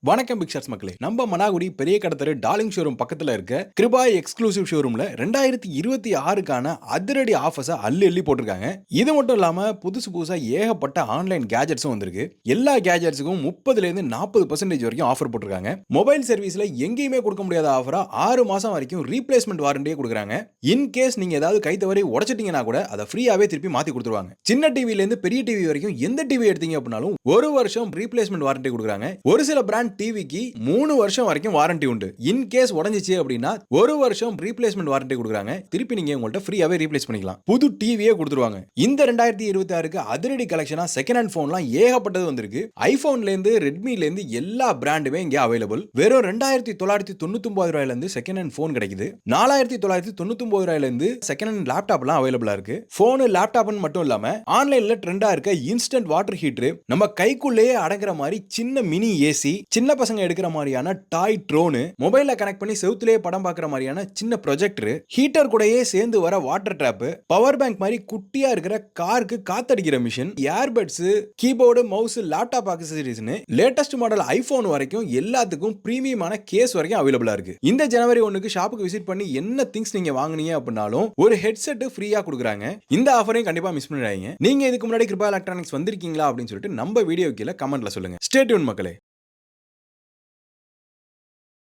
வணக்கம் big shots மக்களே. நம்ம மனாகுடி பெரிய கடத்தரு டார்லிங் ஷோரூம் பக்கத்துல இருக்க கிருபாய் எக்ஸ்க்ளூசிவ் ஷோரூம்ல 2026க்கான அதிரடி ஆஃபர்ஸை அள்ளி போட்டிருக்காங்க. இது மட்டும் இல்லாம புதுசா ஏகப்பட்ட ஆன்லைன் கேஜெட்ஸும் வந்திருக்கு. எல்லா கேஜெட்ஸுக்கும் 30ல இருந்து 40% வரைக்கும் ஆஃபர் போட்டிருக்காங்க. மொபைல் சர்வீஸ்ல எங்கேயுமே கொடுக்க முடியாத ஆஃபரா 6 மாசம் வரைக்கும் ரீப்ளேஸ்மெண்ட் வாரண்டியே கொடுக்குறாங்க. இன் கேஸ் நீங்க ஏதாவது கை தவறி உடைச்சிட்டீங்கன்னா கூட அதை ஃப்ரீயாவே திருப்பி மாத்தி கொடுத்துருவாங்க. சின்ன டிவில இருந்து பெரிய டிவி வரைக்கும் எந்த டிவி எடுத்தீங்க அப்படின்னாலும் 1 வருஷம் ரீப்ளேஸ்மெண்ட் வாரண்டி கொடுக்குறாங்க. ஒரு சில பிராண்ட் டிவிக்கு 3 வருஷம் வரைக்கும் வாரண்டி உண்டு. இன் கேஸ் உடைஞ்சிச்சு அப்படின்னா 1 வருஷம் ரீப்ளேஸ்மெண்ட் வாரண்டி கொடுக்குறாங்க. திருப்பி நீங்க உங்கள்ட்ட ஃப்ரீயாவே ரீப்ளேஸ் பண்ணிக்கலாம். புது டிவியே கொடுத்துருவாங்க. இந்த 2026க்கு அதிரடி கலெக்ஷனா செகண்ட் ஹேண்ட் போன்லாம் ஏகப்பட்டது வந்திருக்கு. ஐபோன்ல இருந்து ரெட்மில இருந்து எல்லா பிராண்டுமே இங்க அவைலபிள். வெறும் 2999 ரூபாயில இருந்து செகண்ட் ஹேண்ட் போன் கிடைக்குது. 4999 ரூபாயில இருந்து செகண்ட் ஹேண்ட் லேப்டாப்லாம் அவைலபிளா இருக்கு. போன் லேப்டாப்னு மட்டும் இல்லாம ஆன்லைன்ல ட்ரெண்டா இருக்க இன்ஸ்டன்ட் வாட்டர் ஹீட்டர், நம்ம கைக்குள்ளேயே அடங்குற மாதிரி சின்ன மினி ஏசி, சின்ன பசங்க எடுக்கிற மாதிரியான டாய் ட்ரோனு, மொபைல்ல கனெக்ட் பண்ணி செவுத்துலயே படம் பார்க்குற மாதிரியான சின்ன ப்ரொஜெக்டர், ஹீட்டர் கூடயே சேர்ந்து வர வாட்டர் ட்ராப், பவர் பேங்க் மாதிரி குட்டியா இருக்கிற காருக்கு காத்தடிக்கிற machine, earbuds, keyboard, mouse, laptop ஆக்சசரிஸ்னு லேட்டஸ்ட் மாடல் ஐபோன் வரைக்கும் எல்லாத்துக்கும் பிரீமியமான கேஸ் வரைக்கும் அவைலபிளா இருக்கு. இந்த ஜனவரி 1க்கு ஷாப்புக்கு விசிட் பண்ணி என்ன திங்ஸ் நீங்க வாங்குனீங்க அப்படின்னாலும் ஒரு ஹெட்செட் ஃப்ரீயா கொடுக்குறாங்க. இந்த ஆஃபரையும் கண்டிப்பா மிஸ் பண்ணிடாதீங்க. நீங்க இதுக்கு முன்னாடி கிருபா எலக்ட்ரானிக்ஸ் வந்திருக்கீங்களா அப்படின்னு சொல்லிட்டு நம்ம வீடியோ கீழே கமெண்ட்ல சொல்லுங்க. ஸ்டே டியூன் மக்களே.